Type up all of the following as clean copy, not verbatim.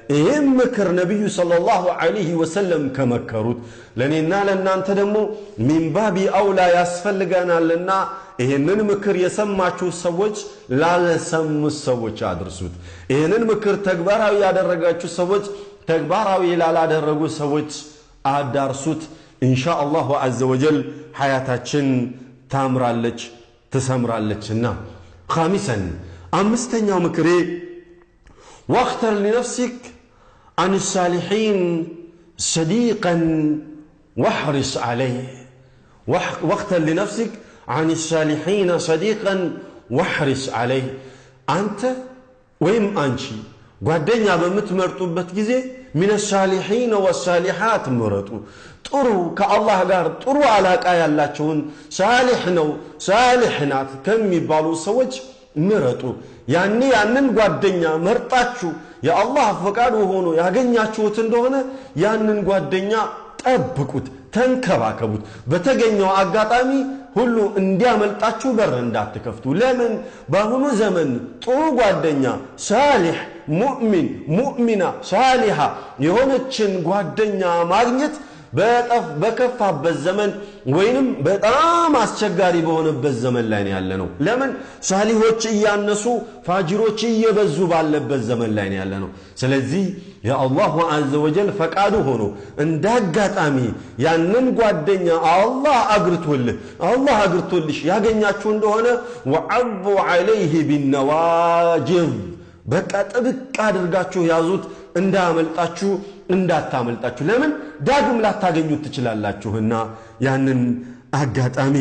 ይህም ምክር ነቢዩ ሰለላሁ ዐለይሂ ወሰለም ከመከሩት ለእኔና ለእናንተ ደግሞ ሚንባቢ አውላ ያስፈልገናልና ይህንን ምክር የሰማችሁ ሰዎች ላልሰሙት ሰዎች አድርሱት። ይህንን ምክር ተግባራዊ ያደረጋችሁ ሰዎች ተግባራዊ ላላደረጉ ሰዎች አዳርሱት። ኢንሻአላሁ ዐዘ ወጀል ሐያታችን ታምራለች ትሰምራለችና። ኻሚሰን አምስተኛው ምክሬ واختر لنفسك عن الصالحين صديقا واحرص عليه. واختر لنفسك عن الصالحين صديقا واحرص عليه. أنت ويم أنشي ጓደኛ በምትመርጡበት ጊዜ من الصالحين والصالحات ምረጡ። ጥሩ ከአላህ ጋር ጥሩ አላቃ ያላቸውን ሳሊህ ነው ሳሊህ ናት ከሚባሉ ሰዎች ምረጡ። ያንን ጓደኛ መርጣችሁ የአላህ ፈቃዱ ሆኖ ያገኛችሁት እንደሆነ ያንን ጓደኛ ጠብቁት፣ ተንከባከቡት። በተገኘው አጋጣሚ ሁሉ እንዲያመልጣችሁ በር እንዳትከፍቱ። ለምን በአሁኑ ዘመን ጥሩ ጓደኛ ሳሊህ ሙእሚን ሙእሚና ሳሊሃ የሆነችን ጓደኛ ማግኘት በከፋበት ዘመን ወይንም በጣም አስቸጋሪ በሆነበት ዘመን ላይ ያለነው። ለምን ሳሊሆች እያነሱ ፋጅሮች እየበዙ ባለበት ዘመን ላይ ያለነው። ስለዚህ የአላሁ ዐዘ ወጀል ፈቃዱ ሆኖ እንዳጋጣሚ ያንን ጓደኛ አላህ አግርቶልሽ ያገኛችሁ እንደሆነ ወዐቡ ዐለይሂ ቢነዋጅዝ በቃ ጥብቅ አድርጋችሁ ያዙት እንዳታመልጣችሁ። ለምን ዳግም ላታገኙት ትችላላችሁና ያንን አጋጣሚ።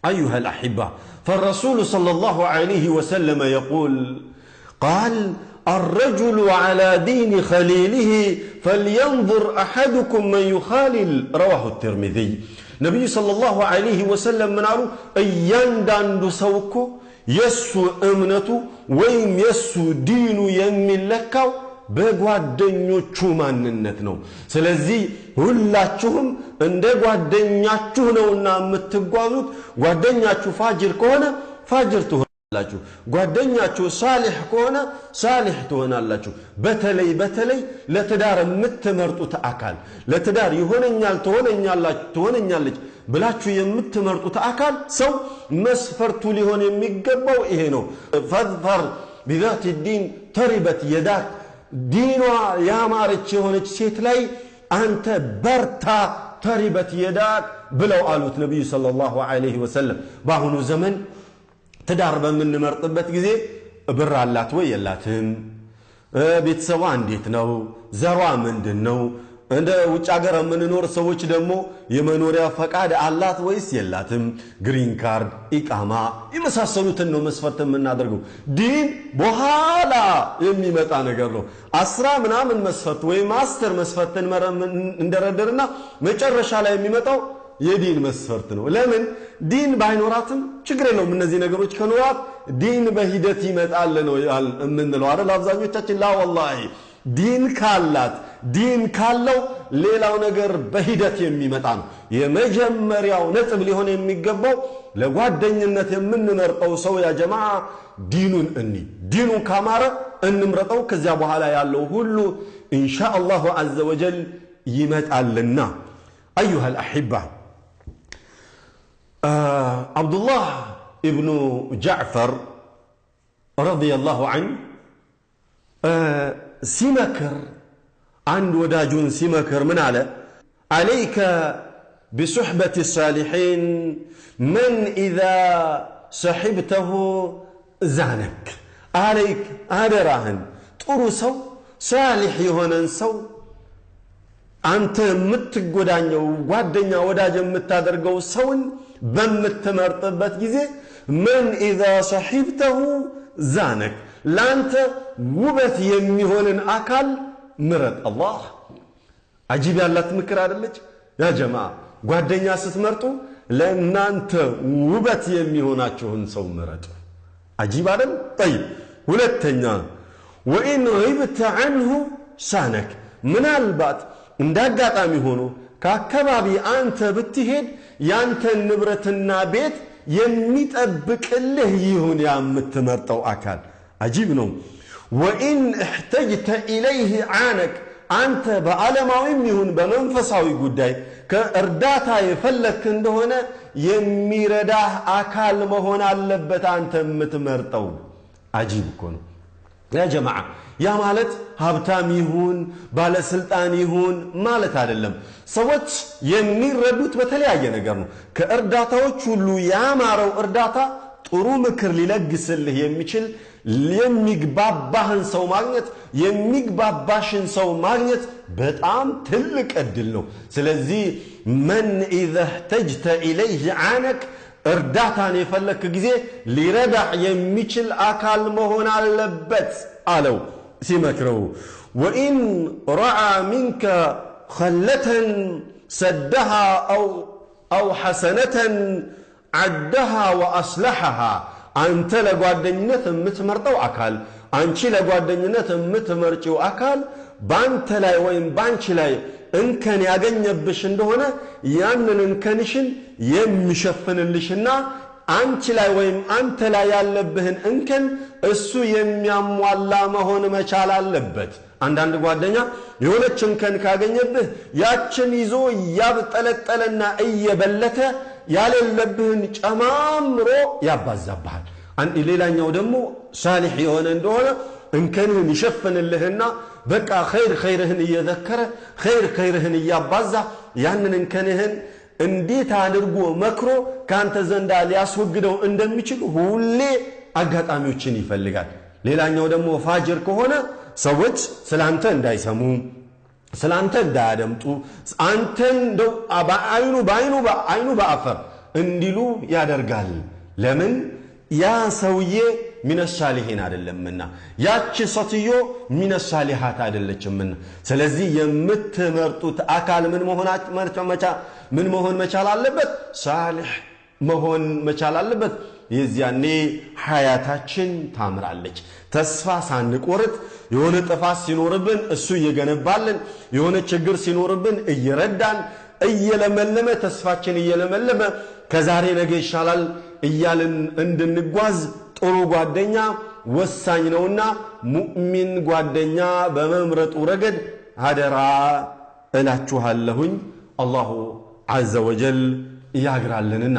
أيها الأحبة فالرسول صلى الله عليه وسلم يقول قال الرجل على دين خليله فلينظر أحدكم من يخالل رواه الترمذي. نبي صلى الله عليه وسلم من قالوا እያንዳንዱ ሰው እኮ የሱ እምነቱ ወይም የሱ ዲኑ የሚለካው በጓደኞቹ ማንነት ነው። ስለዚህ ሁላችሁም እንደ ጓደኛችሁ ነውና የምትጓዙት። ጓደኛችሁ ፋጅር ከሆነ ፋጅር ትሆናላችሁ፣ ጓደኛችሁ ሳሊህ ከሆነ ሳሊህ ትሆናላችሁ። በተለይ ለትዳር የምትመርጡት አካል ለትዳር ይሆነኛል ትሆነኛለች ብላችሁ የምትመርጡት አካል ሰው መስፈርቱ ሊሆን የሚገባው ይሄ ነው። ፈዝፈር بذات الدين تربت يداك ዲኗ ያማረች የሆነች ሴት ላይ አንተ በርታ ተሪበት የዳክ ብለው አሉት ነብዩ ሰለላሁ ዐለይሂ ወሰለም። በአሁኑ ዘመን ትዳር በምንመርጥበት ጊዜ ብር አላት ወይ የላትም፣ ቤተሰቧ እንዴት ነው፣ ዘሯ ምንድነው፣ እንደ ውጭ ሀገር የምንኖር ሰዎች ደግሞ የመኖሪያ ፈቃድ አላት ወይስ የላትም፣ ግሪን ካርድ ኢቃማ የመሳሰሉትን ነው መስፈርት የምናደርገው። ዲን በኋላ የሚመጣ ነገር ነው። 10 ምናምን መስፈርት ወይ ማስተር መስፈርትን እንደረደርና መጨረሻ ላይ የሚመጣው የዲን መስፈርት ነው። ለምን ዲን ባይኖራትም ችግር የለውም፣ እነዚህ ነገሮች ከኖራት ዲን በሂደት ይመጣል ነው የምንለው አይደል? አብዛኞቻችን ላ ወላሂ ዲን ካላት ዲን ካለው ሌላው ነገር በሂደት የሚመጣ ነው። የመጀመሪያው ነጥብ ሊሆን የሚገባው ለጓደኝነት የምንመርጠው ሰው ያ ጀማዓ ዲኑ ካማረ እንምረጠው። ከዚያ በኋላ ያለው ሁሉ ኢንሻአላሁ ዐዘ ወጀል ይመጣልና። أيها الأحبة عبد الله ابن جعفر رضي الله عنه سمكر عند وداجون سمكر من عليك بصحبة الصالحين من إذا صحبته زانك عليك هذا راهن ترسو صالح يهونن سو أنت متقودانيو ጓደኛ ወዳጅ የምታደርገው ሰውን በመተመርጠበት ጊዜ من إذا صحبته زانك ላንተ ውበት የሚሆንን አካል ምረጥ። አላህ አጂብ ያላት ምክር አይደለች ያ ጀማዓ? ጓደኛ ስትመርጡ ለእናንተ ውበት የሚሆናችሁን ሰው ምረጡ። አጂብ አይደል? طيب ሁለተኛ وإن غبت عنه سانك ምናልባት እንዳጋጣሚ ሆኖ ከአካባቢ አንተ ብትሄድ ያንተ ንብረትና ቤት የሚጠብቅልህ ይሁን ያ የምትመርጠው አካል። عجيب نوم وإن احتجت إليه عانك أنت بعالماويم يهون بمنفساوي قداي كأرداتا يفلك اندهونا يميرداه أكال مهونا اللبت أنت متمرتو عجيب كونو يا جماعة يا مالت هابتام يهون بالسلطان يهون مالت አይደለም ሰዎች የሚረዱት በተለያየ ነገር ነው ከእርዳታዎች ሁሉ ያማረው እርዳታ ጥሩ ምክር ሊለግስልህ የሚችል የሚግባባህን ሰው ማግኘት የሚግባባሽን ሰው ማግኘት በጣም ትልቅ እድል ነው ስለዚህ من اذا احتجت اليه عنك እርዳታን የፈለክ ጊዜ ሊረዳህ የሚችል አካል መሆን አለበት አለው ሲመክረው وإن رعى منك خلة سدها أو حسنة عدها وأصلحها أنت لقوادنينة متمرتو أكال أنت لقوادنينة متمرتو أكال بانت لاي وين بانت لاي إن كان يغنيبش እንደሆነ ያንን እንከንሽን የሚሸፍንልሽና አንቺ ላይ ወይም አንተ ላይ ያለብህን እንከን እሱ የሚያሟላ መሆን መቻል አለበት አንዳንድ ጓደኛ የሆነች እንከን ካገኘብህ ያችን ይዞ ያብጠለጠለና እየበለተ ያለለብህን ጨማምሮ ያባዛብሃል አንድ ሌላኛው ደግሞ ሳሊህ የሆነ እንደሆነ እንከንህን ይሸፍንልህና በቃ ኸይርህን እየዘከረ ኸይርህን እያባዛ ያንን እንከንህን እንዴት አድርጎ መክሮ ካንተ ዘንዳ ሊያስወግደው እንደሚችል ሁሌ አጋጣሚዎችን ይፈልጋል ሌላኛው ደግሞ ፋጅር ከሆነ ሰዎች ስላንተ እንዳይሰሙ ስላንተ እንዳያደምጡ አንተን ደው በአይኑ በአፈር እንዲሉ ያደርጋል ለምን ያ ሰውዬ من الصالحين አይደለምና ያቺ ሰትዮ من الصالحات አይደለችምና ስለዚህ የምትመርጡት አካል ምን መሆን መቻል አለበት ሳሊህ መሆን መቻል አለበት የዚያኔ ሐያታችን ታምራለች ተስፋ ሳንቆርጥ የሆነ ጥፋት ሲኖርብን እሱ እየገነባልን የሆነ ችግር ሲኖርብን እየረዳን እየለመለመ ተስፋችን እየለመለመ ከዛሬ ነገ ይሻላል እያልን እንድንጓዝ ጥሩ ጓደኛ ወሳኝ ነውና ሙእሚን ጓደኛ በመምረጡ ረገድ አደራ እላችኋለሁኝ አላሁ عز وجل ያግራልንና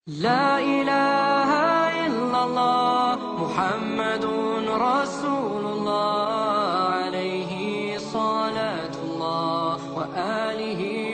لا إله إلا الله محمد رسول الله عليه صلاة الله وآله